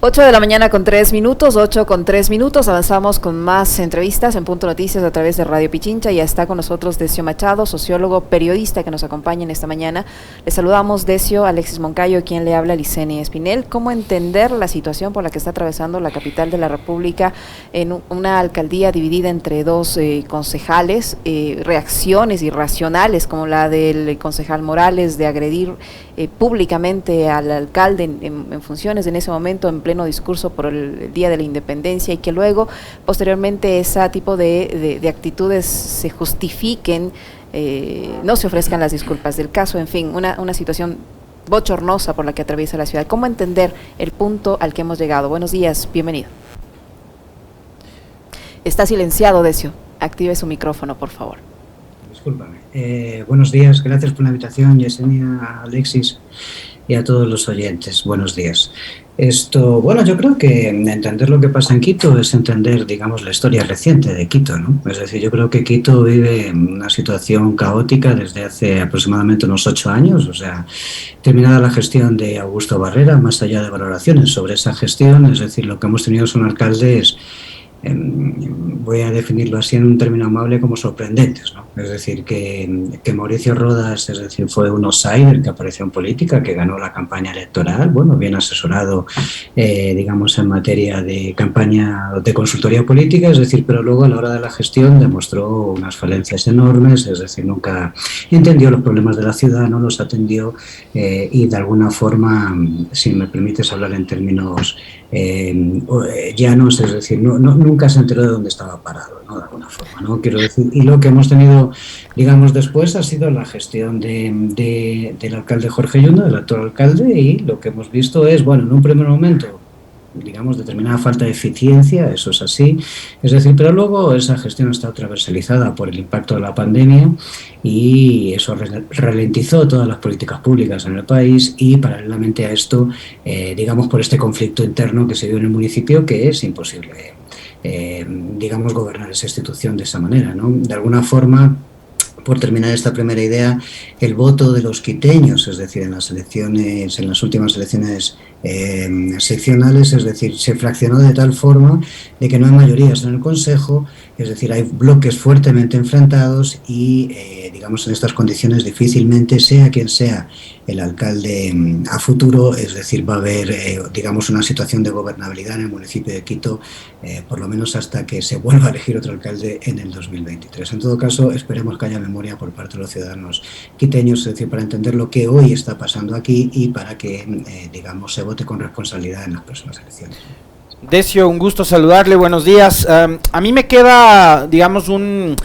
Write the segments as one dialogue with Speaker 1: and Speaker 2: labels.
Speaker 1: 8 de la mañana con 3 minutos, 8 con 3 minutos, avanzamos con más entrevistas en Punto Noticias a través de Radio Pichincha. Ya está con nosotros Decio Machado, sociólogo, periodista que nos acompaña en esta mañana. Le saludamos, Decio. Alexis Moncayo, quien le habla, Licenia Espinel. ¿Cómo entender la situación por la que está atravesando la capital de la República en una alcaldía dividida entre dos concejales? Reacciones irracionales como la del concejal Morales de agredir públicamente al alcalde en funciones en ese momento, en pleno discurso por el Día de la Independencia, y que luego, posteriormente, ese tipo de actitudes se justifiquen, no se ofrezcan las disculpas del caso, en fin, una situación bochornosa por la que atraviesa la ciudad. ¿Cómo entender el punto al que hemos llegado? Buenos días, bienvenido. Está silenciado, Decio. Active su micrófono, por favor.
Speaker 2: Discúlpame. Buenos días, gracias por la invitación, Yesenia, Alexis y a todos los oyentes. Buenos días. Bueno, yo creo que entender lo que pasa en Quito es entender, digamos, la historia reciente de Quito, ¿no? Es decir, yo creo que Quito vive una situación caótica desde hace aproximadamente unos 8 años, o sea, terminada la gestión de Augusto Barrera, más allá de valoraciones sobre esa gestión, es decir, lo que hemos tenido son alcaldes, voy a definirlo así en un término amable, como sorprendentes, ¿no? Es decir, que Mauricio Rodas, es decir, fue un outsider que apareció en política, que ganó la campaña electoral, bueno, bien asesorado, digamos, en materia de campaña de consultoría política, es decir, pero luego a la hora de la gestión demostró unas falencias enormes, es decir, nunca entendió los problemas de la ciudad, no los atendió y de alguna forma, si me permites hablar en términos llanos, es decir, nunca se enteró de dónde estaba parado, ¿no? De alguna forma, ¿no? Quiero decir, y lo que hemos tenido, digamos, después ha sido la gestión del alcalde Jorge Yundo, del actual alcalde, y lo que hemos visto es, bueno, en un primer momento, digamos, determinada falta de eficiencia, eso es así, es decir, pero luego esa gestión ha estado transversalizada por el impacto de la pandemia y eso ralentizó todas las políticas públicas en el país y paralelamente a esto, digamos, por este conflicto interno que se dio en el municipio, que es imposible, digamos, gobernar esa institución de esa manera, ¿no? De alguna forma, por terminar esta primera idea, el voto de los quiteños, es decir, en las elecciones, en las últimas elecciones seccionales, es decir, se fraccionó de tal forma de que no hay mayorías en el Consejo, es decir, hay bloques fuertemente enfrentados y, digamos, en estas condiciones difícilmente, sea quien sea el alcalde a futuro, es decir, va a haber, digamos, una situación de gobernabilidad en el municipio de Quito, por lo menos hasta que se vuelva a elegir otro alcalde en el 2023. En todo caso, esperemos que haya memoria por parte de los ciudadanos quiteños, es decir, para entender lo que hoy está pasando aquí y para que, digamos, se vote con responsabilidad en las próximas elecciones.
Speaker 3: Decio, un gusto saludarle, buenos días. A mí me queda, digamos, un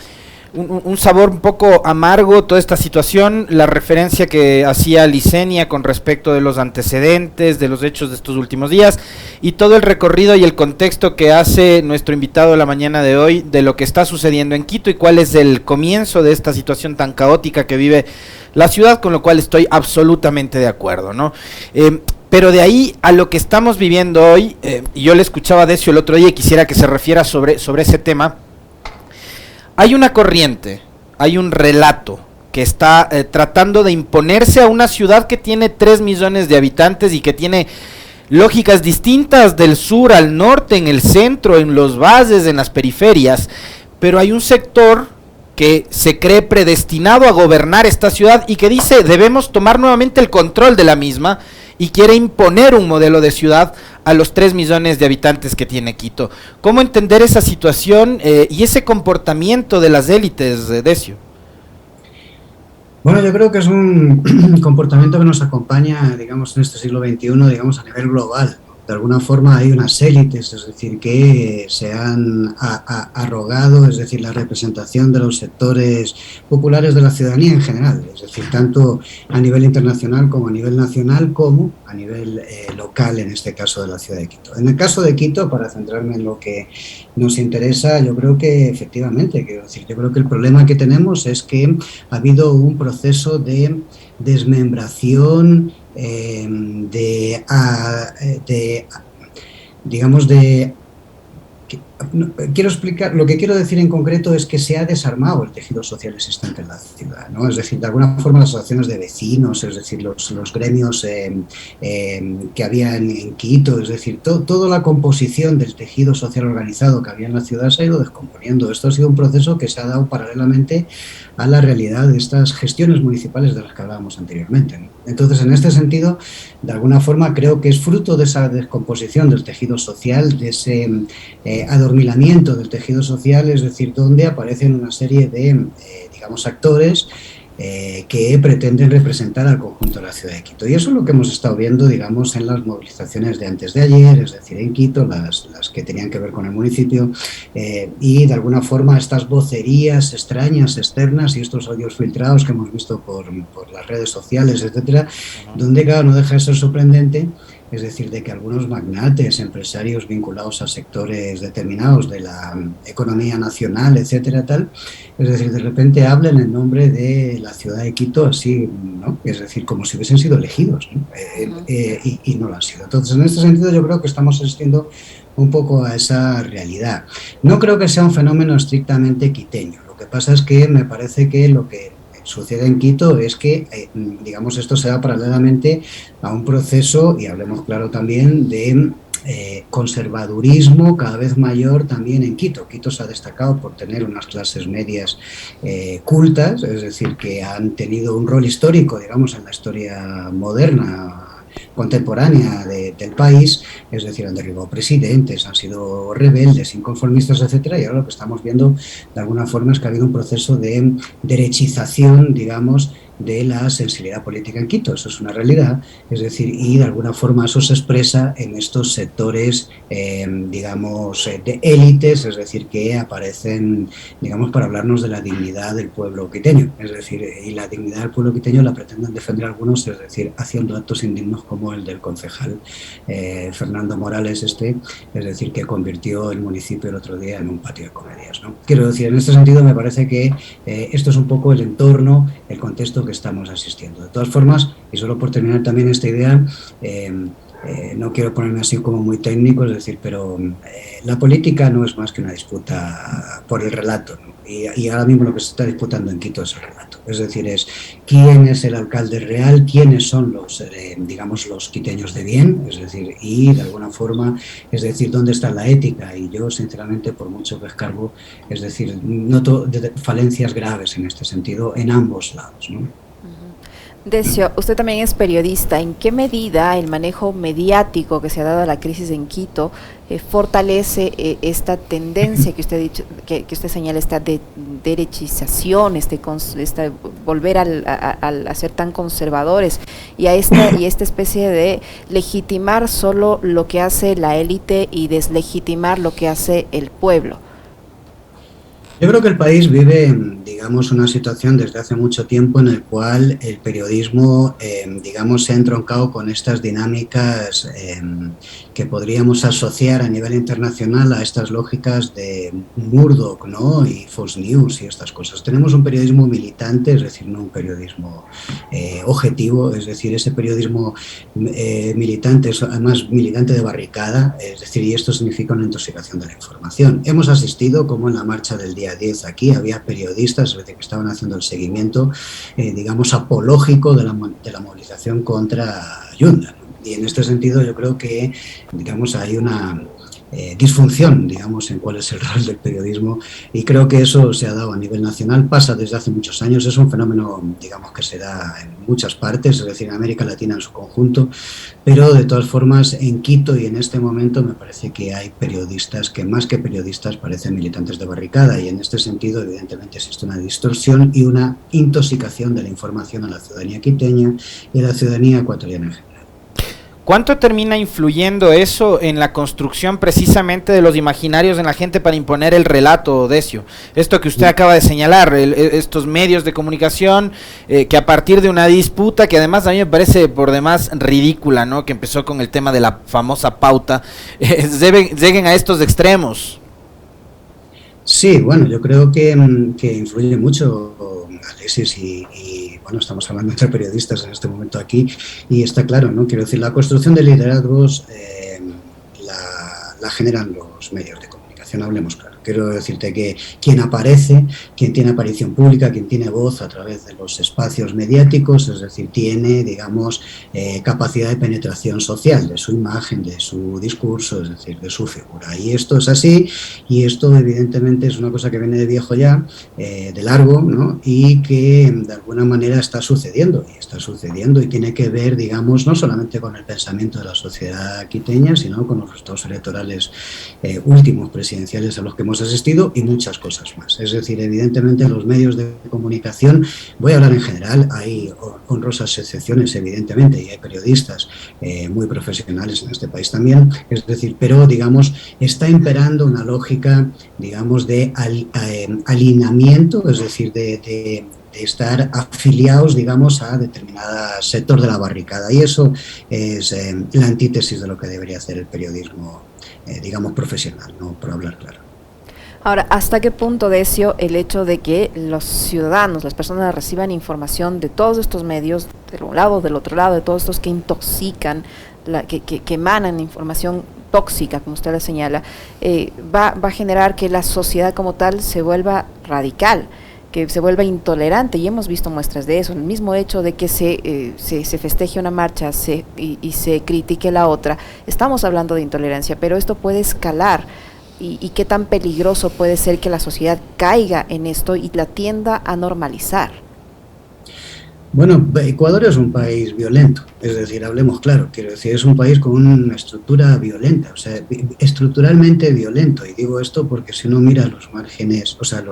Speaker 3: sabor un poco amargo toda esta situación, la referencia que hacía Licenia con respecto de los antecedentes, de los hechos de estos últimos días y todo el recorrido y el contexto que hace nuestro invitado de la mañana de hoy de lo que está sucediendo en Quito y cuál es el comienzo de esta situación tan caótica que vive la ciudad, con lo cual estoy absolutamente de acuerdo, ¿no? Pero de ahí a lo que estamos viviendo hoy, y yo le escuchaba a Decio el otro día y quisiera que se refiera sobre ese tema. Hay una corriente, hay un relato que está tratando de imponerse a una ciudad que tiene 3 millones de habitantes y que tiene lógicas distintas del sur al norte, en el centro, en los valles, en las periferias, pero hay un sector que se cree predestinado a gobernar esta ciudad y que dice debemos tomar nuevamente el control de la misma y quiere imponer un modelo de ciudad a los 3 millones de habitantes que tiene Quito. ¿Cómo entender esa situación y ese comportamiento de las élites, Decio?
Speaker 2: Bueno, yo creo que es un comportamiento que nos acompaña, digamos, en este siglo XXI, digamos, a nivel global. De alguna forma hay unas élites, es decir, que se han arrogado, es decir, la representación de los sectores populares de la ciudadanía en general, es decir, tanto a nivel internacional como a nivel nacional, como a nivel local, en este caso de la ciudad de Quito. En el caso de Quito, para centrarme en lo que nos interesa, yo creo que efectivamente, quiero decir, yo creo que el problema que tenemos es que ha habido un proceso de desmembración, digamos, de quiero explicar, lo que quiero decir en concreto es que se ha desarmado el tejido social existente en la ciudad, ¿no? Es decir, de alguna forma las asociaciones de vecinos, es decir, los gremios que había en Quito, es decir, toda la composición del tejido social organizado que había en la ciudad se ha ido descomponiendo. Esto ha sido un proceso que se ha dado paralelamente a la realidad de estas gestiones municipales de las que hablábamos anteriormente, ¿no? Entonces, en este sentido, de alguna forma creo que es fruto de esa descomposición del tejido social, de ese adormilamiento del tejido social, es decir, donde aparecen una serie de, digamos, actores que pretenden representar al conjunto de la ciudad de Quito. Y eso es lo que hemos estado viendo, digamos, en las movilizaciones de antes de ayer, es decir, en Quito, las que tenían que ver con el municipio, y de alguna forma estas vocerías extrañas, externas, y estos audios filtrados que hemos visto por las redes sociales, etcétera, donde, claro, no deja de ser sorprendente. Es decir, de que algunos magnates, empresarios vinculados a sectores determinados de la economía nacional, etcétera, tal, es decir, de repente hablen en nombre de la ciudad de Quito así, ¿no? Es decir, como si hubiesen sido elegidos, ¿no? Y no lo han sido. Entonces, en este sentido, yo creo que estamos asistiendo un poco a esa realidad. No creo que sea un fenómeno estrictamente quiteño. Lo que pasa es que me parece que lo que sucede en Quito es que, digamos, esto se da paralelamente a un proceso, y hablemos claro también, de conservadurismo cada vez mayor también en Quito. Quito se ha destacado por tener unas clases medias cultas, es decir, que han tenido un rol histórico, digamos, en la historia moderna, contemporánea del país, es decir, han derribado presidentes, han sido rebeldes, inconformistas, etcétera, y ahora lo que estamos viendo de alguna forma es que ha habido un proceso de derechización, digamos, de la sensibilidad política en Quito. Eso es una realidad, es decir, y de alguna forma eso se expresa en estos sectores, digamos, de élites, es decir, que aparecen, digamos, para hablarnos de la dignidad del pueblo quiteño, es decir, y la dignidad del pueblo quiteño la pretenden defender algunos, es decir, haciendo actos indignos como el del concejal Fernando Morales, es decir, que convirtió el municipio el otro día en un patio de comedias, ¿no? Quiero decir, en este sentido me parece que esto es un poco el entorno, el contexto que estamos asistiendo. De todas formas, y solo por terminar también esta idea, no quiero ponerme así como muy técnico, es decir, pero la política no es más que una disputa por el relato, ¿no? Y ahora mismo lo que se está disputando en Quito es el relato. Es decir, es quién es el alcalde real, quiénes son los, digamos, los quiteños de bien, es decir, y de alguna forma, es decir, dónde está la ética. Y yo, sinceramente, por mucho que escarbo, es decir, noto falencias graves en este sentido en ambos lados, ¿no?
Speaker 1: Decio, usted también es periodista. ¿En qué medida el manejo mediático que se ha dado a la crisis en Quito fortalece esta tendencia que usted ha dicho, que usted señala, esta derechización, volver a ser tan conservadores y a esta especie de legitimar solo lo que hace la élite y deslegitimar lo que hace el pueblo?
Speaker 2: Yo creo que el país vive, digamos, una situación desde hace mucho tiempo en el cual el periodismo, digamos, se ha entroncado con estas dinámicas que podríamos asociar a nivel internacional a estas lógicas de Murdoch, ¿no? Y Fox News y estas cosas. Tenemos un periodismo militante, es decir, no un periodismo objetivo, es decir, ese periodismo militante es además militante de barricada, es decir, y esto significa una intoxicación de la información. Hemos asistido, como en la marcha del día 10 aquí, había periodistas, es decir, que estaban haciendo el seguimiento, digamos, apológico de la movilización contra Yunda, ¿no? Y en este sentido yo creo que, digamos, hay una disfunción, digamos, en cuál es el rol del periodismo, y creo que eso se ha dado a nivel nacional, pasa desde hace muchos años, es un fenómeno, digamos, que se da en muchas partes, es decir, en América Latina en su conjunto, pero de todas formas en Quito y en este momento me parece que hay periodistas que más que periodistas parecen militantes de barricada, y en este sentido evidentemente existe una distorsión y una intoxicación de la información a la ciudadanía quiteña y a la ciudadanía ecuatoriana en general.
Speaker 3: ¿Cuánto termina influyendo eso en la construcción precisamente de los imaginarios en la gente para imponer el relato, Decio? Esto que usted acaba de señalar, estos medios de comunicación que a partir de una disputa, que además a mí me parece por demás ridícula, ¿no? Que empezó con el tema de la famosa pauta, lleguen a estos extremos.
Speaker 2: Sí, bueno, yo creo que influye mucho, Alexis, y bueno, estamos hablando entre periodistas en este momento aquí, y está claro, ¿no? Quiero decir, la construcción de liderazgos la generan los medios de comunicación. comunicación, hablemos claro. Quiero decirte que quien aparece, quien tiene aparición pública, quien tiene voz a través de los espacios mediáticos, es decir, tiene, digamos, capacidad de penetración social de su imagen, de su discurso, es decir, de su figura. Y esto es así, y esto evidentemente es una cosa que viene de viejo ya, de largo, ¿no? Y que de alguna manera está sucediendo y tiene que ver, digamos, no solamente con el pensamiento de la sociedad quiteña, sino con los resultados electorales últimos presidenciales a los que hemos asistido y muchas cosas más. Es decir, evidentemente los medios de comunicación, voy a hablar en general, hay honrosas excepciones evidentemente y hay periodistas muy profesionales en este país también, es decir, pero digamos está imperando una lógica, digamos, de alineamiento, es decir, de estar afiliados, digamos, a determinado sector de la barricada, y eso es la antítesis de lo que debería hacer el periodismo, digamos, profesional, ¿no? Por hablar claro.
Speaker 1: Ahora, ¿hasta qué punto, Decio, el hecho de que los ciudadanos, las personas reciban información de todos estos medios, de un lado, del otro lado, de todos estos que intoxican, que emanan información tóxica, como usted le señala, va a generar que la sociedad como tal se vuelva radical, que se vuelva intolerante? Y hemos visto muestras de eso. El mismo hecho de que se festeje una marcha y se critique la otra, estamos hablando de intolerancia, pero esto puede escalar. ¿Y qué tan peligroso puede ser que la sociedad caiga en esto y la tienda a normalizar?
Speaker 2: Bueno, Ecuador es un país violento, es decir, hablemos claro, quiero decir, es un país con una estructura violenta, o sea, estructuralmente violento, y digo esto porque si uno mira los márgenes, o sea,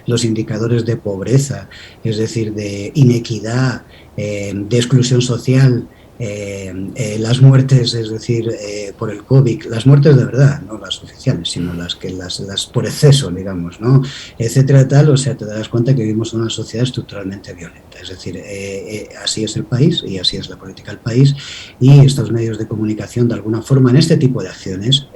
Speaker 2: los indicadores de pobreza, es decir, de inequidad, de exclusión social, las muertes, es decir, por el COVID, las muertes de verdad, no las oficiales, sino las por exceso, digamos, ¿no? Etcétera, tal, o sea, te das cuenta que vivimos en una sociedad estructuralmente violenta, es decir, así es el país y así es la política del país, y estos medios de comunicación, de alguna forma, en este tipo de acciones,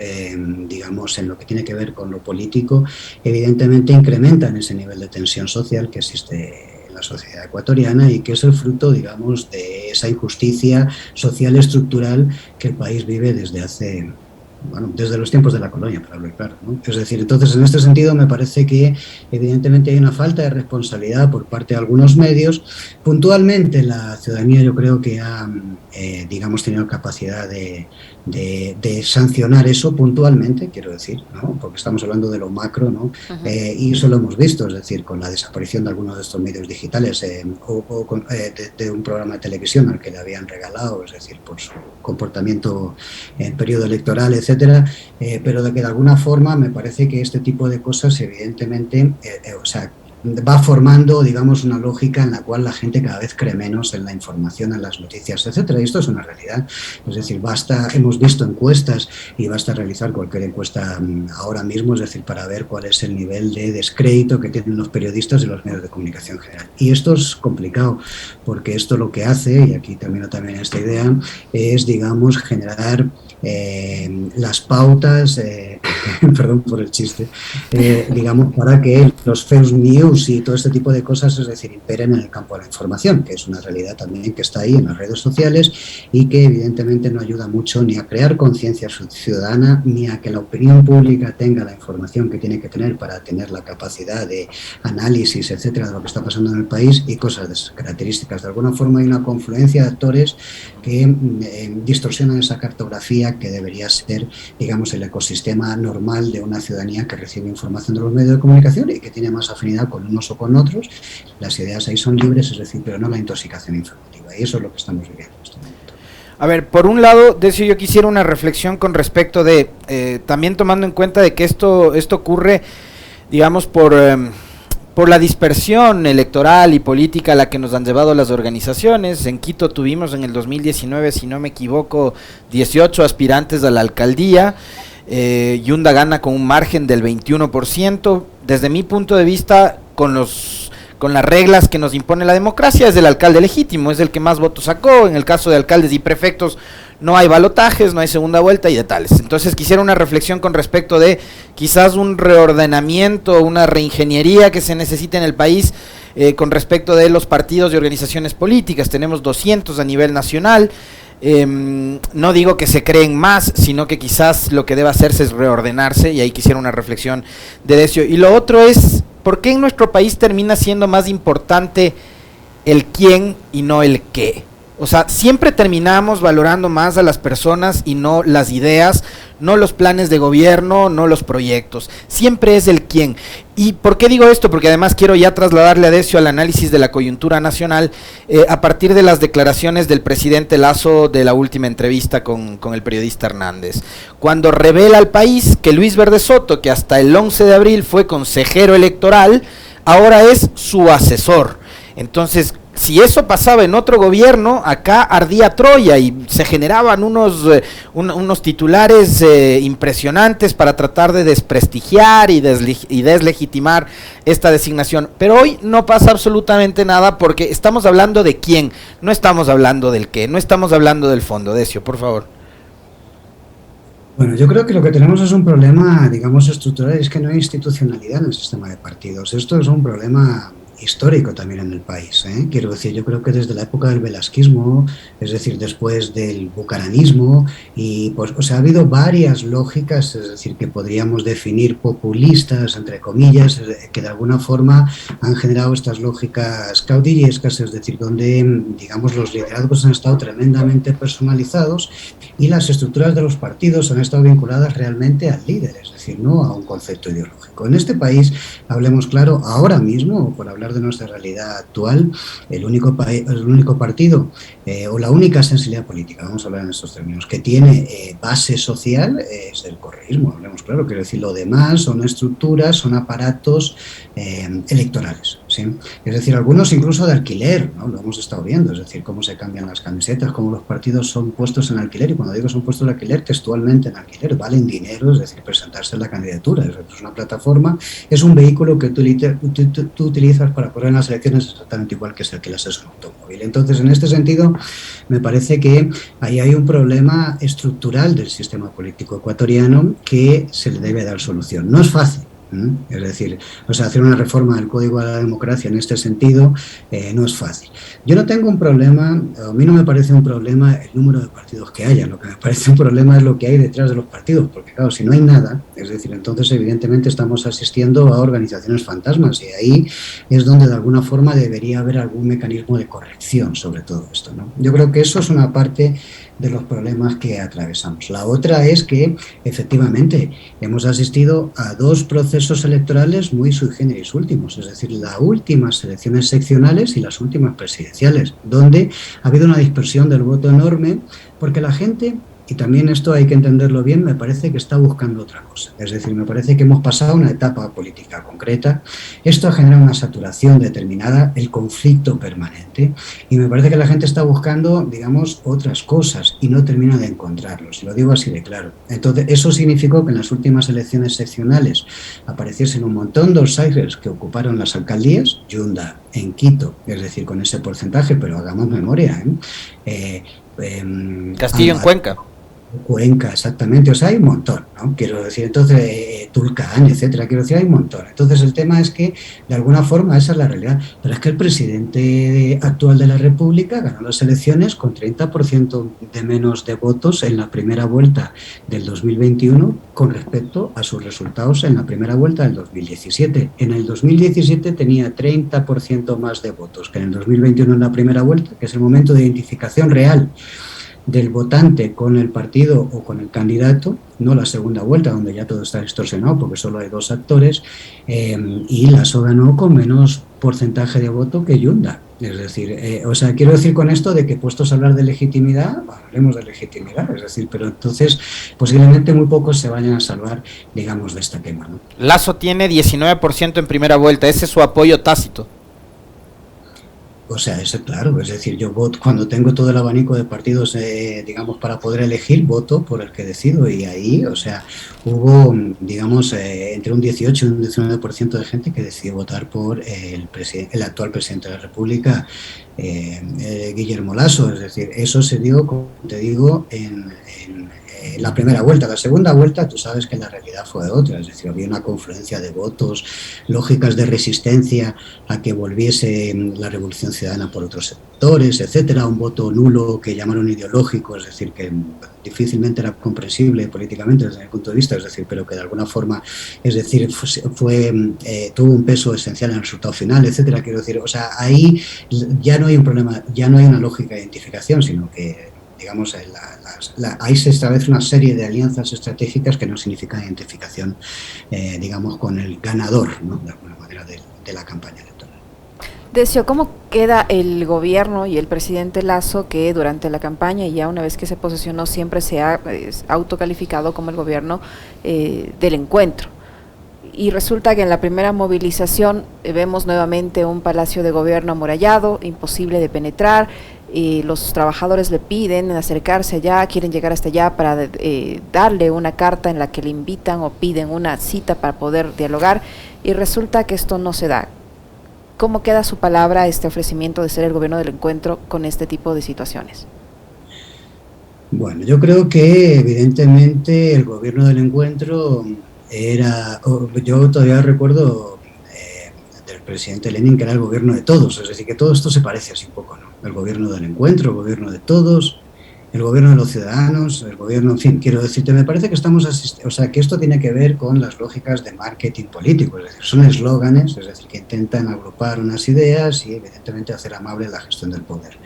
Speaker 2: digamos, en lo que tiene que ver con lo político, evidentemente incrementan ese nivel de tensión social que existe la sociedad ecuatoriana y que es el fruto, digamos, de esa injusticia social estructural que el país vive desde hace, bueno, desde los tiempos de la colonia, para hablar claro, ¿no? Es decir, entonces, en este sentido, me parece que evidentemente hay una falta de responsabilidad por parte de algunos medios. Puntualmente, la ciudadanía yo creo que ha, digamos, tenido capacidad de sancionar eso puntualmente, quiero decir, ¿no? Porque estamos hablando de lo macro, ¿no? Y eso lo hemos visto, es decir, con la desaparición de algunos de estos medios digitales de un programa de televisión al que le habían regalado, es decir, por su comportamiento en periodo electoral, etcétera, pero de que de alguna forma me parece que este tipo de cosas evidentemente, o sea, va formando, digamos, una lógica en la cual la gente cada vez cree menos en la información, en las noticias, etcétera. Y esto es una realidad. Es decir, hemos visto encuestas y basta realizar cualquier encuesta ahora mismo, es decir, para ver cuál es el nivel de descrédito que tienen los periodistas y los medios de comunicación en general. Y esto es complicado, porque esto lo que hace, y aquí termino también esta idea, es, digamos, generar las pautas, perdón por el chiste, digamos, para que los fake news y todo este tipo de cosas, es decir, imperen en el campo de la información, que es una realidad también que está ahí en las redes sociales y que evidentemente no ayuda mucho ni a crear conciencia ciudadana, ni a que la opinión pública tenga la información que tiene que tener para tener la capacidad de análisis, etcétera, de lo que está pasando en el país y cosas de esas características. De alguna forma hay una confluencia de actores que distorsionan esa cartografía que debería ser, digamos, el ecosistema normal de una ciudadanía que recibe información de los medios de comunicación y que tiene más afinidad con unos o con otros. Las ideas ahí son libres, es decir, pero no la intoxicación informativa, y eso es lo que estamos viviendo en este momento.
Speaker 3: A ver, por un lado, Decio, yo quisiera una reflexión con respecto de, también tomando en cuenta de que esto ocurre, digamos, por la dispersión electoral y política a la que nos han llevado las organizaciones. En Quito tuvimos en el 2019, si no me equivoco, 18 aspirantes a la alcaldía. Yunda gana con un margen del 21%. Desde mi punto de vista, con las reglas que nos impone la democracia, es el alcalde legítimo, es el que más votos sacó. En el caso de alcaldes y prefectos no hay balotajes, no hay segunda vuelta y de tales. Entonces quisiera una reflexión con respecto de quizás un reordenamiento, una reingeniería que se necesita en el país con respecto de los partidos y organizaciones políticas. Tenemos 200 a nivel nacional. No digo que se creen más, sino que quizás lo que debe hacerse es reordenarse, y ahí quisiera una reflexión de Decio. Y lo otro es, ¿por qué en nuestro país termina siendo más importante el quién y no el qué? O sea, siempre terminamos valorando más a las personas y no las ideas, no los planes de gobierno, no los proyectos. Siempre es el quién. ¿Y por qué digo esto? Porque además quiero ya trasladarle a Decio al análisis de la coyuntura nacional a partir de las declaraciones del presidente Lasso de la última entrevista con el periodista Hernández. Cuando revela al país que Luis Verde Soto, que hasta el 11 de abril fue consejero electoral, ahora es su asesor. Entonces, si eso pasaba en otro gobierno, acá ardía Troya y se generaban unos titulares impresionantes para tratar de desprestigiar y deslegitimar esta designación. Pero hoy no pasa absolutamente nada porque estamos hablando de quién, no estamos hablando del qué, no estamos hablando del fondo. Decio, por favor.
Speaker 2: Bueno, yo creo que lo que tenemos es un problema, digamos, estructural, es que no hay institucionalidad en el sistema de partidos. Esto es un problema histórico también en el país, ¿eh? Quiero decir, yo creo que desde la época del velasquismo, es decir, después del bucaranismo, y pues, o sea, ha habido varias lógicas, es decir, que podríamos definir populistas, entre comillas, que de alguna forma han generado estas lógicas caudillescas, es decir, donde, digamos, los liderazgos han estado tremendamente personalizados y las estructuras de los partidos han estado vinculadas realmente al líder, es decir, no a un concepto ideológico. En este país, hablemos claro, ahora mismo, por hablar de nuestra realidad actual, el único partido o la única sensibilidad política, vamos a hablar en estos términos, que tiene base social es el correísmo, hablemos claro, quiero decir, lo demás son estructuras, son aparatos electorales, ¿sí? Es decir, algunos incluso de alquiler, ¿no? Lo hemos estado viendo, es decir, cómo se cambian las camisetas, cómo los partidos son puestos en alquiler, y cuando digo son puestos en alquiler, textualmente en alquiler, valen dinero, es decir, presentarse en la candidatura, es una plataforma, es un vehículo que tú utilizas para correr en las elecciones exactamente igual que es el que las es un automóvil. Entonces, en este sentido, me parece que ahí hay un problema estructural del sistema político ecuatoriano que se le debe dar solución. No es fácil. Es decir, o sea, hacer una reforma del Código de la Democracia en este sentido no es fácil. Yo no tengo un problema, a mí no me parece un problema el número de partidos que haya, lo que me parece un problema es lo que hay detrás de los partidos, porque claro, si no hay nada, es decir, entonces evidentemente estamos asistiendo a organizaciones fantasmas y ahí es donde de alguna forma debería haber algún mecanismo de corrección sobre todo esto, ¿no? Yo creo que eso es una parte de los problemas que atravesamos. La otra es que, efectivamente, hemos asistido a dos procesos electorales muy sui generis últimos, es decir, las últimas elecciones seccionales y las últimas presidenciales, donde ha habido una dispersión del voto enorme, porque la gente, y también esto hay que entenderlo bien, me parece que está buscando otra cosa. Es decir, me parece que hemos pasado una etapa política concreta, esto genera una saturación determinada, el conflicto permanente, y me parece que la gente está buscando, digamos, otras cosas y no termina de encontrarlos, y lo digo así de claro. Entonces, eso significó que en las últimas elecciones seccionales apareciesen un montón de outsiders que ocuparon las alcaldías, Yunda en Quito, es decir, con ese porcentaje, pero hagamos memoria,
Speaker 3: Castillo en Cuenca.
Speaker 2: Cuenca, exactamente, o sea, hay un montón, ¿no? Quiero decir, entonces, Tulcán, etcétera, quiero decir, hay un montón. Entonces, el tema es que, de alguna forma, esa es la realidad. Pero es que el presidente actual de la República ganó las elecciones con 30% de menos de votos en la primera vuelta del 2021 con respecto a sus resultados en la primera vuelta del 2017. En el 2017 tenía 30% más de votos que en el 2021 en la primera vuelta, que es el momento de identificación real del votante con el partido o con el candidato, no la segunda vuelta, donde ya todo está distorsionado porque solo hay dos actores, y Lasso ganó con menos porcentaje de voto que Yunda. Es decir, o sea, quiero decir con esto de que puestos a hablar de legitimidad, hablaremos de legitimidad, es decir, pero entonces posiblemente muy pocos se vayan a salvar, digamos, de esta quema, ¿no?
Speaker 3: Lasso tiene 19% en primera vuelta, ese es su apoyo tácito.
Speaker 2: O sea, eso claro, es decir, yo voto cuando tengo todo el abanico de partidos, digamos, para poder elegir, voto por el que decido, y ahí, o sea, hubo, digamos, entre un 18 y un 19% de gente que decidió votar por el actual presidente de la República, Guillermo Lasso, es decir, eso se dio, como te digo, la primera vuelta. La segunda vuelta, tú sabes que la realidad fue otra, es decir, había una confluencia de votos, lógicas de resistencia a que volviese la Revolución Ciudadana por otros sectores, etcétera, un voto nulo que llamaron ideológico, es decir, que difícilmente era comprensible políticamente desde mi punto de vista, es decir, pero que de alguna forma, es decir, tuvo un peso esencial en el resultado final, etcétera. Quiero decir, o sea, ahí ya no hay un problema, ya no hay una lógica de identificación, sino que, digamos, ahí se establece una serie de alianzas estratégicas que no significan identificación, digamos, con el ganador, ¿no?, de alguna manera, de la campaña electoral.
Speaker 1: Decio, ¿cómo queda el gobierno y el presidente Lasso, que durante la campaña y ya una vez que se posesionó siempre se ha autocalificado como el gobierno del encuentro? Y resulta que en la primera movilización vemos nuevamente un palacio de gobierno amurallado, imposible de penetrar. Los trabajadores le piden acercarse allá, quieren llegar hasta allá para darle una carta en la que le invitan o piden una cita para poder dialogar, y resulta que esto no se da. ¿Cómo queda su palabra, este ofrecimiento de ser el gobierno del encuentro con este tipo de situaciones?
Speaker 2: Bueno, yo creo que evidentemente el gobierno del encuentro era, yo todavía recuerdo del presidente Lenin, que era el gobierno de todos, es decir, que todo esto se parece así un poco, ¿no? El gobierno del encuentro, el gobierno de todos, el gobierno de los ciudadanos, el gobierno, en fin, quiero decirte, me parece que o sea, que esto tiene que ver con las lógicas de marketing político, es decir, son eslóganes, es decir, que intentan agrupar unas ideas y evidentemente hacer amable la gestión del poder.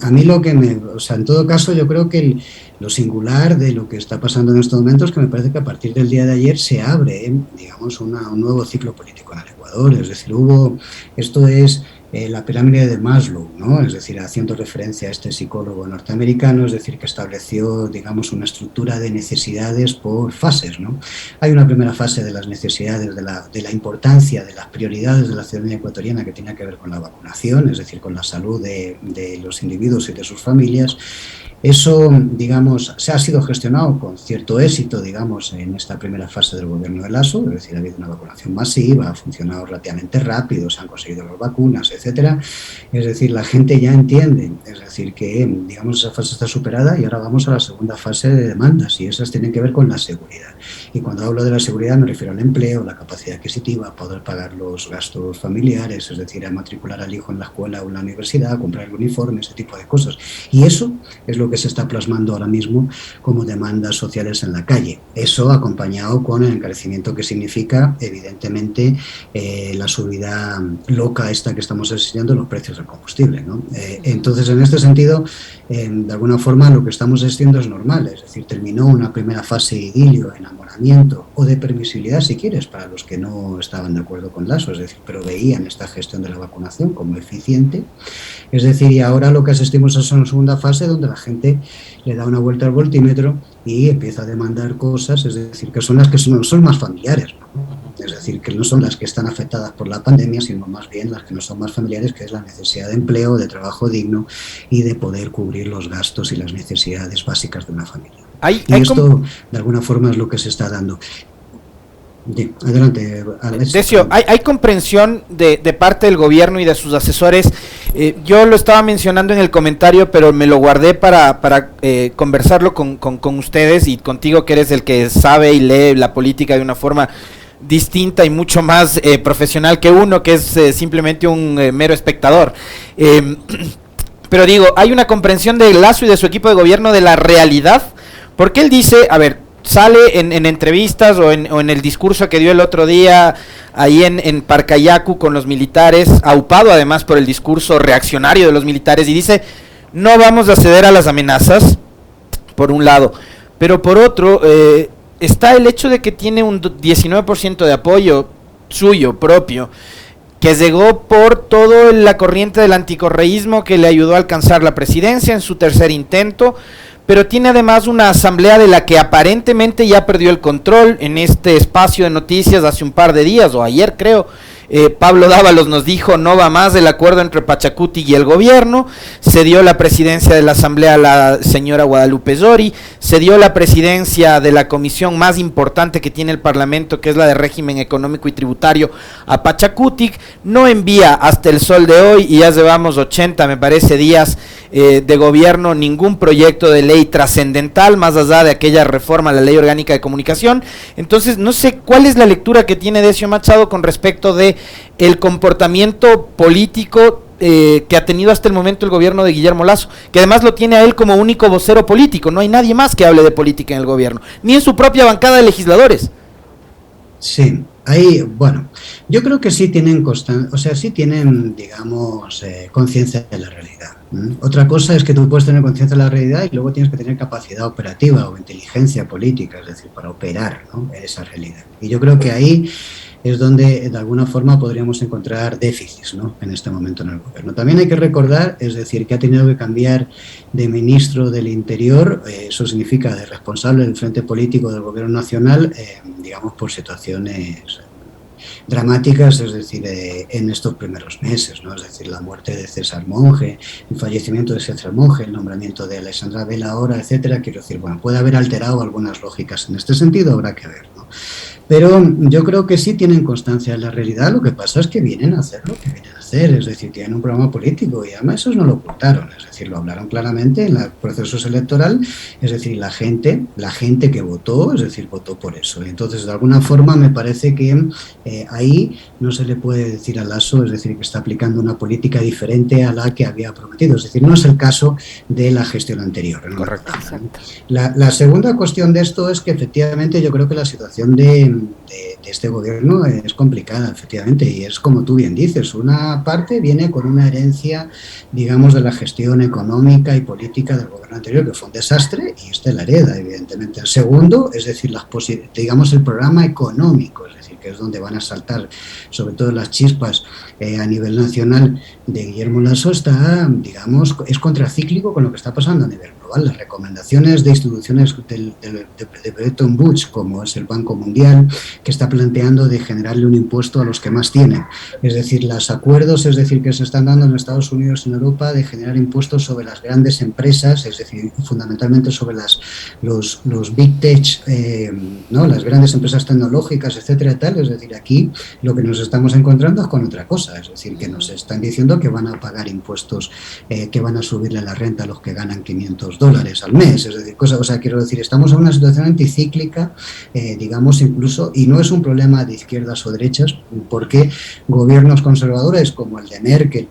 Speaker 2: A mí o sea, en todo caso, yo creo que lo singular de lo que está pasando en estos momentos es que me parece que a partir del día de ayer se abre, digamos, un nuevo ciclo político en el Ecuador, es decir, esto es la pirámide de Maslow, ¿no? Es decir, haciendo referencia a este psicólogo norteamericano, es decir, que estableció, digamos, una estructura de necesidades por fases, ¿no? Hay una primera fase de las necesidades, de la importancia, de las prioridades de la ciudadanía ecuatoriana, que tiene que ver con la vacunación, es decir, con la salud de los individuos y de sus familias. Eso, digamos, se ha sido gestionado con cierto éxito, digamos, en esta primera fase del gobierno de Lasso, es decir, ha habido una vacunación masiva, ha funcionado relativamente rápido, se han conseguido las vacunas, etcétera. Es decir, la gente ya entiende, es decir, que, digamos, esa fase está superada y ahora vamos a la segunda fase de demandas, y esas tienen que ver con la seguridad. Y cuando hablo de la seguridad me refiero al empleo, la capacidad adquisitiva, poder pagar los gastos familiares, es decir, a matricular al hijo en la escuela o en la universidad, comprar el uniforme, ese tipo de cosas. Y eso es lo que se está plasmando ahora mismo como demandas sociales en la calle. Eso acompañado con el encarecimiento que significa, evidentemente, la subida loca esta que estamos asistiendo en los precios del combustible, ¿no? Entonces, en este sentido, de alguna forma, lo que estamos asistiendo es normal, es decir, terminó una primera fase de idilio, enamoramiento o de permisibilidad, si quieres, para los que no estaban de acuerdo con Lasso, es decir, pero veían esta gestión de la vacunación como eficiente. Es decir, y ahora lo que asistimos es a una segunda fase donde la gente le da una vuelta al voltímetro y empieza a demandar cosas, es decir, que son las que son más familiares, ¿no? Es decir, que no son las que están afectadas por la pandemia, sino más bien las que no son más familiares, que es la necesidad de empleo, de trabajo digno y de poder cubrir los gastos y las necesidades básicas de una familia. Y esto, de alguna forma, es lo que se está dando. Sí, adelante, Alex.
Speaker 3: Decio, ¿hay comprensión de parte del gobierno y de sus asesores? Yo lo estaba mencionando en el comentario, pero me lo guardé para conversarlo con ustedes y contigo, que eres el que sabe y lee la política de una forma distinta y mucho más profesional que uno, que es simplemente un mero espectador. Pero digo, ¿hay una comprensión de Lasso y de su equipo de gobierno de la realidad? Porque él dice, a ver, sale en entrevistas o en el discurso que dio el otro día ahí en Parcayacu con los militares, aupado además por el discurso reaccionario de los militares, y dice, no vamos a ceder a las amenazas, por un lado, pero por otro, está el hecho de que tiene un 19% de apoyo suyo propio, que llegó por toda la corriente del anticorreísmo que le ayudó a alcanzar la presidencia en su tercer intento, pero tiene además una asamblea de la que aparentemente ya perdió el control en este espacio de noticias hace un par de días, o ayer creo, Pablo Dávalos nos dijo, no va más el acuerdo entre Pachacuti y el gobierno, se dio la presidencia de la asamblea a la señora Guadalupe Zori, se dio la presidencia de la comisión más importante que tiene el Parlamento, que es la de régimen económico y tributario, a Pachacuti, no envía hasta el sol de hoy, y ya llevamos 80, me parece, días de gobierno, ningún proyecto de ley trascendental, más allá de aquella reforma a la ley orgánica de comunicación. Entonces, no sé cuál es la lectura que tiene Decio Machado con respecto de el comportamiento político que ha tenido hasta el momento el gobierno de Guillermo Lasso, que además lo tiene a él como único vocero político, no hay nadie más que hable de política en el gobierno, ni en su propia bancada de legisladores.
Speaker 2: Sí, ahí, bueno, yo creo que sí tienen sí tienen, digamos, conciencia de la realidad. Otra cosa es que tú puedes tener conciencia de la realidad y luego tienes que tener capacidad operativa o inteligencia política, es decir, para operar, ¿no?, en esa realidad. Y yo creo que ahí es donde de alguna forma podríamos encontrar déficits, ¿no?, en este momento en el gobierno. También hay que recordar, es decir, que ha tenido que cambiar de ministro del Interior, eso significa de responsable del frente político del gobierno nacional, digamos, por situaciones dramáticas, es decir, en estos primeros meses, ¿no? Es decir, la muerte de César Monge, el fallecimiento de César Monge, el nombramiento de Alexandra Vela ahora, etcétera. Quiero decir, bueno, puede haber alterado algunas lógicas en este sentido, habrá que ver, ¿no? Pero yo creo que sí tienen constancia de la realidad, lo que pasa es que vienen a hacer lo que vienen a hacer, es decir, tienen un programa político y además esos no lo ocultaron, es decir, lo hablaron claramente en los procesos electorales, es decir, la gente que votó, es decir, votó por eso. Y entonces, de alguna forma, me parece que ahí no se le puede decir a Lasso, es decir, que está aplicando una política diferente a la que había prometido, es decir, no es el caso de la gestión anterior, ¿no?
Speaker 3: Correcto.
Speaker 2: La segunda cuestión de esto es que efectivamente yo creo que la situación de este gobierno es complicada, efectivamente, y es como tú bien dices, una parte viene con una herencia, digamos, de la gestión económica y política del gobierno anterior, que fue un desastre, y este la hereda, evidentemente. El segundo, es decir, digamos, el programa económico, es decir, que es donde van a saltar sobre todo las chispas a nivel nacional de Guillermo Lasso, está, digamos, es contracíclico con lo que está pasando a nivel global. Las recomendaciones de instituciones de Bretton Woods, como es el Banco Mundial, que está planteando de generarle un impuesto a los que más tienen. Es decir, los acuerdos, es decir, que se están dando en Estados Unidos y en Europa de generar impuestos sobre las grandes empresas, es decir, fundamentalmente sobre los big tech, ¿no?, las grandes empresas tecnológicas, etcétera, y tal. Es decir, aquí lo que nos estamos encontrando es con otra cosa, es decir, que nos están diciendo que van a pagar impuestos, que van a subirle la renta a los que ganan $500 al mes, es decir, quiero decir, estamos en una situación anticíclica, digamos, incluso, y no es un problema de izquierdas o derechas, porque gobiernos conservadores como el de Merkel,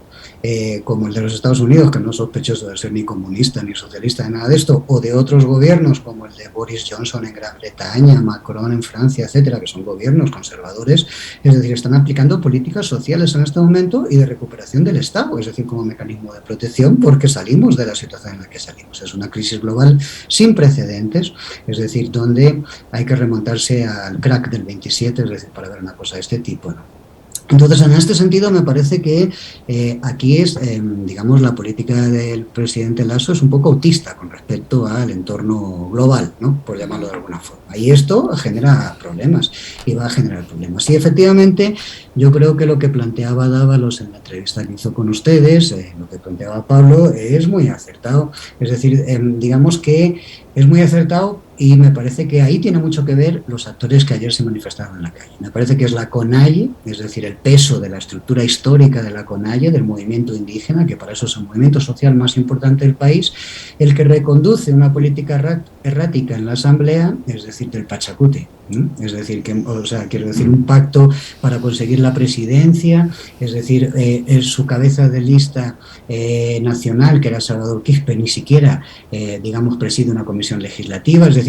Speaker 2: como el de los Estados Unidos, que no es sospechoso de ser ni comunista ni socialista ni nada de esto, o de otros gobiernos como el de Boris Johnson en Gran Bretaña, Macron en Francia, etcétera, que son gobiernos conservadores, es decir, están aplicando políticas sociales en este momento y de recuperación del Estado, es decir, como mecanismo de protección, porque salimos de la situación en la que salimos. Es una crisis global sin precedentes, es decir, donde hay que remontarse al crack del 27, es decir, para ver una cosa de este tipo, ¿no? Entonces, en este sentido, me parece que aquí es, digamos, la política del presidente Lasso es un poco autista con respecto al entorno global, ¿no?, por llamarlo de alguna forma. Y esto genera problemas y va a generar problemas. Y efectivamente, yo creo que lo que planteaba Dávalos en la entrevista que hizo con ustedes, lo que planteaba Pablo, es muy acertado. Es decir, digamos que es muy acertado y me parece que ahí tiene mucho que ver los actores que ayer se manifestaron en la calle. Me parece que es la CONAIE, es decir, el peso de la estructura histórica de la CONAIE, del movimiento indígena, que para eso es el movimiento social más importante del país, el que reconduce una política errática en la Asamblea, es decir, del Pachacuti. Es decir, quiero decir, un pacto para conseguir la presidencia, es decir, su cabeza de lista nacional, que era Salvador Quispe, ni siquiera, digamos, preside una comisión legislativa, es decir,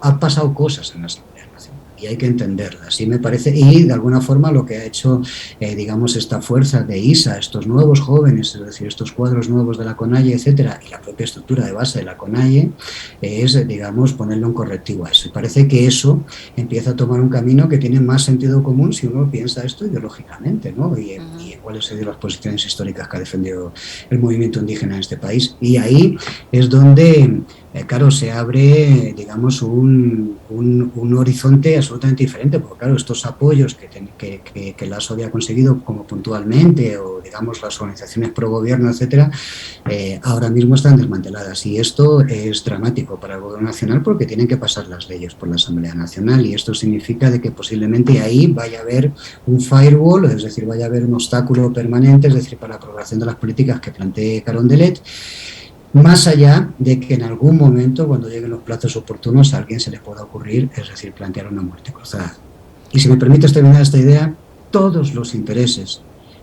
Speaker 2: ha pasado cosas en la Asamblea Nacional y hay que entenderlas, y me parece, y de alguna forma lo que ha hecho, digamos, esta fuerza de ISA, estos nuevos jóvenes, es decir, estos cuadros nuevos de la CONAIE, etcétera, y la propia estructura de base de la CONAIE, es, digamos, ponerle un correctivo a eso, y parece que eso empieza a tomar un camino que tiene más sentido común si uno piensa esto ideológicamente, ¿no? Y en cuáles han sido las posiciones históricas que ha defendido el movimiento indígena en este país. Y ahí es donde, claro, se abre, digamos, un horizonte absolutamente diferente, porque claro, estos apoyos que la ASO había conseguido como puntualmente, o digamos las organizaciones pro gobierno, etcétera, ahora mismo están desmanteladas, y esto es dramático para el gobierno nacional porque tienen que pasar las leyes por la Asamblea Nacional, y esto significa de que posiblemente ahí vaya a haber un firewall, es decir, vaya a haber un obstáculo permanente, es decir, para la aprobación de las políticas que plantee Carondelet, más allá de que en algún momento, cuando lleguen los plazos oportunos, a alguien se le pueda ocurrir, es decir, plantear una muerte cruzada. Y si me permites terminar esta idea, todos los intereses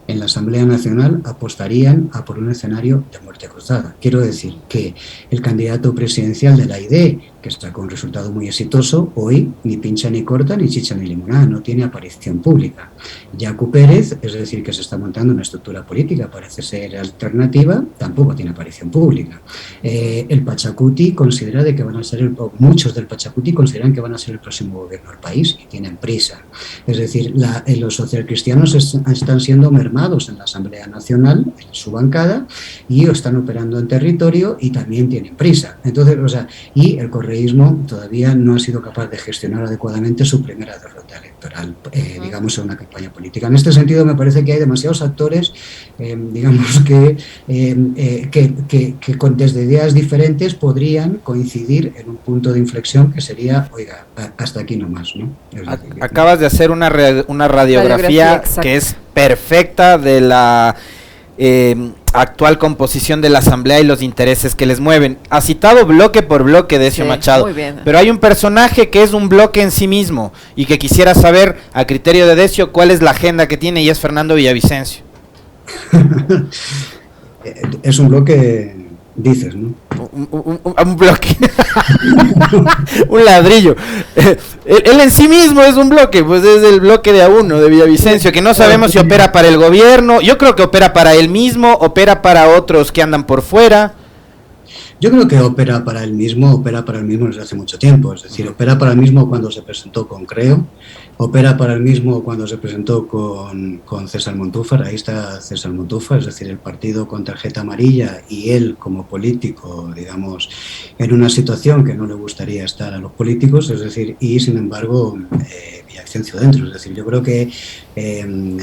Speaker 2: en la Asamblea Nacional apostarían a por un escenario de muerte cruzada. Quiero decir que el candidato presidencial de la ID, que está con un resultado muy exitoso, hoy ni pincha ni corta, ni chicha ni limonada, no tiene aparición pública. Yacu Pérez, es decir, que se está montando una estructura política, parece ser alternativa, tampoco tiene aparición pública. El Pachacuti considera de que van a ser, muchos del Pachacuti consideran que van a ser el próximo gobierno del país y tienen prisa. Es decir, los socialcristianos están siendo mermados en la Asamblea Nacional, en su bancada, y están operando en territorio y también tienen prisa. Entonces, o sea, y el correísmo todavía no ha sido capaz de gestionar adecuadamente su primera derrota electoral, digamos, en una campaña política. En este sentido, me parece que hay demasiados actores, digamos, que desde ideas diferentes podrían coincidir en un punto de inflexión que sería, oiga, hasta aquí nomás, ¿no?
Speaker 3: Acabas de hacer una radiografía que es perfecta de la actual composición de la Asamblea y los intereses que les mueven. Ha citado bloque por bloque Decio Machado, pero hay un personaje que es un bloque en sí mismo y que quisiera saber, a criterio de Decio, cuál es la agenda que tiene, y es Fernando Villavicencio.
Speaker 2: Es un bloque, dices, ¿no?
Speaker 3: Un bloque. Un ladrillo. Él en sí mismo es un bloque, pues es el bloque de A1 de Villavicencio, que no sabemos si opera para el gobierno. Yo creo que opera para él mismo, opera para otros que andan por fuera.
Speaker 2: Yo creo que opera para él mismo desde hace mucho tiempo, es decir, opera para él mismo cuando se presentó con Creo, opera para él mismo cuando se presentó con César Montúfar, ahí está César Montúfar, es decir, el partido con tarjeta amarilla, y él como político, digamos, en una situación que no le gustaría estar a los políticos, es decir, y sin embargo Villavicencio dentro, es decir, yo creo que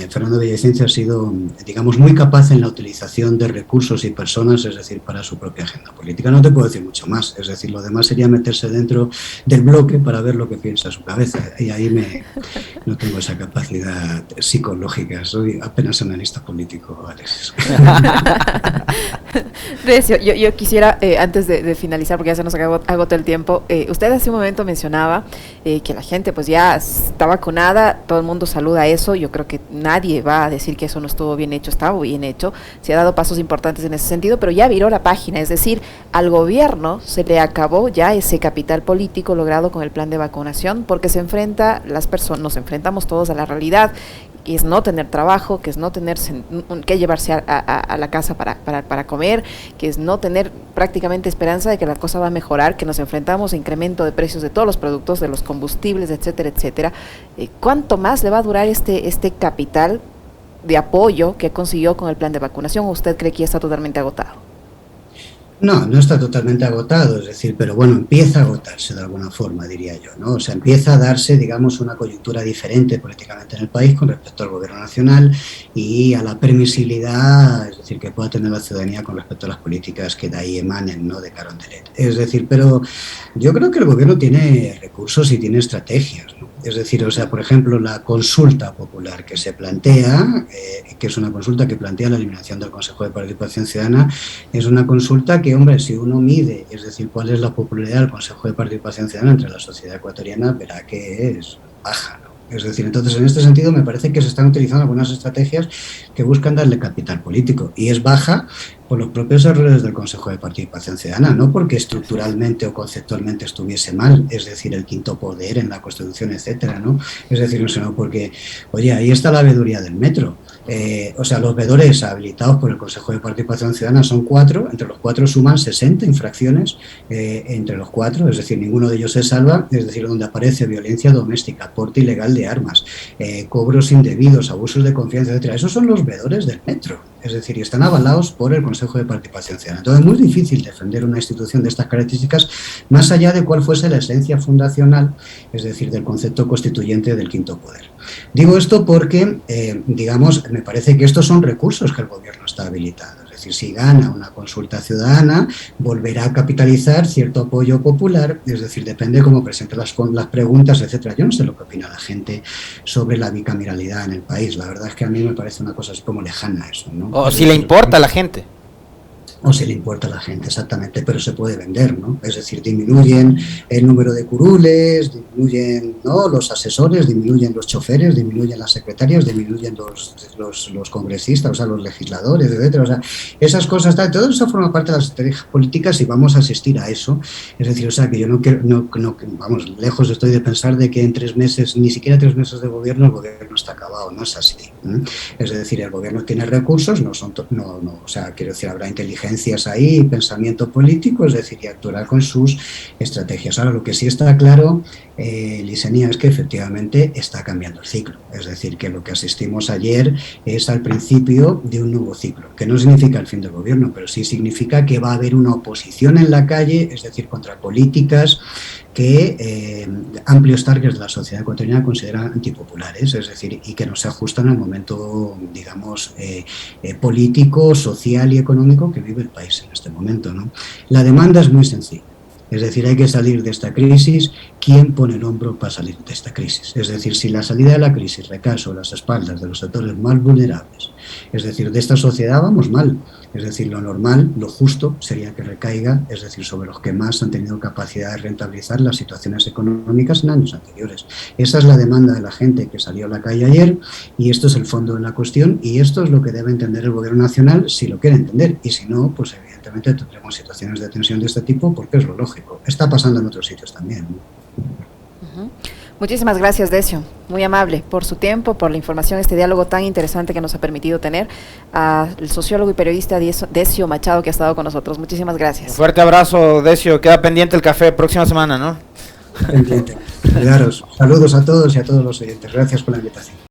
Speaker 2: Fernando Villavicencio ha sido, digamos, muy capaz en la utilización de recursos y personas, es decir, para su propia agenda política. No te puedo decir mucho más, es decir, lo demás sería meterse dentro del bloque para ver lo que piensa su cabeza, y ahí no tengo esa capacidad psicológica, soy apenas analista político, Alex.
Speaker 1: Decio, yo quisiera, antes de finalizar, porque ya se nos agotó el tiempo, usted hace un momento mencionaba que la gente pues ya está vacunada, todo el mundo saluda eso, yo creo que nadie va a decir que eso no estuvo bien hecho, estaba bien hecho, se ha dado pasos importantes en ese sentido, pero ya viró la página, es decir, al gobierno se le acabó ya ese capital político logrado con el plan de vacunación, porque se enfrenta nos enfrentamos todos a la realidad, que es no tener trabajo, que es no tener que llevarse a la casa para comer, que es no tener prácticamente esperanza de que la cosa va a mejorar, que nos enfrentamos a incremento de precios de todos los productos, de los combustibles, etcétera, etcétera. ¿Cuánto más le va a durar este capital de apoyo que consiguió con el plan de vacunación, o usted cree que ya está totalmente agotado?
Speaker 2: No está totalmente agotado, es decir, pero bueno, empieza a agotarse de alguna forma, diría yo, ¿no? O sea, empieza a darse, digamos, una coyuntura diferente políticamente en el país con respecto al gobierno nacional y a la permisibilidad, es decir, que pueda tener la ciudadanía con respecto a las políticas que de ahí emanen, ¿no?, de Carondelet. Es decir, pero yo creo que el gobierno tiene recursos y tiene estrategias, ¿no? Es decir, o sea, por ejemplo, la consulta popular que se plantea, que es una consulta que plantea la eliminación del Consejo de Participación Ciudadana, es una consulta que, hombre, si uno mide, es decir, cuál es la popularidad del Consejo de Participación Ciudadana entre la sociedad ecuatoriana, verá que es baja, ¿no? Es decir, entonces, en este sentido, me parece que se están utilizando algunas estrategias que buscan darle capital político, y es baja por los propios errores del Consejo de Participación Ciudadana, no porque estructuralmente o conceptualmente estuviese mal, es decir, el quinto poder en la Constitución, etcétera, ¿no? Es decir, no sé, no porque, oye, ahí está la veeduría del metro. O sea, los veedores habilitados por el Consejo de Participación Ciudadana son 4, entre los 4 suman 60 infracciones entre los 4, es decir, ninguno de ellos se salva, es decir, donde aparece violencia doméstica, porte ilegal de armas, cobros indebidos, abusos de confianza, etcétera. Esos son los veedores del metro, es decir, y están avalados por el Consejo de Participación Ciudadana. Entonces es muy difícil defender una institución de estas características más allá de cuál fuese la esencia fundacional, es decir, del concepto constituyente del quinto poder. Digo esto porque, digamos, me parece que estos son recursos que el gobierno está habilitando. Es decir, si gana una consulta ciudadana, volverá a capitalizar cierto apoyo popular, es decir, depende cómo presente las preguntas, etcétera. Yo no sé lo que opina la gente sobre la bicameralidad en el país. La verdad es que a mí me parece una cosa así como lejana eso, ¿no?
Speaker 3: O si le importa a la gente.
Speaker 2: O si le importa a la gente, exactamente, pero se puede vender, ¿no? Es decir, disminuyen el número de curules, disminuyen, ¿no?, los asesores, disminuyen los choferes, disminuyen las secretarias, disminuyen los congresistas, o sea, los legisladores, etcétera. O sea, esas cosas, todo eso forma parte de las estrategias políticas y vamos a asistir a eso. Es decir, o sea, que yo no quiero, vamos, lejos estoy de pensar de que en 3 meses, ni siquiera 3 meses de gobierno, el gobierno está acabado, no es así, ¿eh? Es decir, el gobierno tiene recursos, o sea, quiero decir, habrá inteligencia ahí, pensamiento político, es decir, y actuará con sus estrategias. Ahora, lo que sí está claro, Lisenia, es que efectivamente está cambiando el ciclo. Es decir, que lo que asistimos ayer es al principio de un nuevo ciclo, que no significa el fin del gobierno, pero sí significa que va a haber una oposición en la calle, es decir, contra políticas que amplios targets de la sociedad ecuatoriana consideran antipopulares, es decir, y que no se ajustan al momento, digamos, político, social y económico que vive el país en este momento, ¿no? La demanda es muy sencilla. Es decir, hay que salir de esta crisis. ¿Quién pone el hombro para salir de esta crisis? Es decir, si la salida de la crisis recae sobre las espaldas de los sectores más vulnerables, es decir, de esta sociedad, vamos mal. Es decir, lo normal, lo justo sería que recaiga, es decir, sobre los que más han tenido capacidad de rentabilizar las situaciones económicas en años anteriores. Esa es la demanda de la gente que salió a la calle ayer y esto es el fondo de la cuestión y esto es lo que debe entender el gobierno nacional si lo quiere entender y si no, pues evidentemente tendremos situaciones de tensión de este tipo porque es lo lógico. Está pasando en otros sitios también, ¿no?
Speaker 1: Muchísimas gracias, Decio, muy amable por su tiempo, por la información, este diálogo tan interesante que nos ha permitido tener al sociólogo y periodista Decio Machado, que ha estado con nosotros. Muchísimas gracias.
Speaker 3: Un fuerte abrazo, Decio, queda pendiente el café próxima semana, ¿no?
Speaker 2: Pendiente. Cuidaros. Saludos a todos y a todos los oyentes. Gracias por la invitación.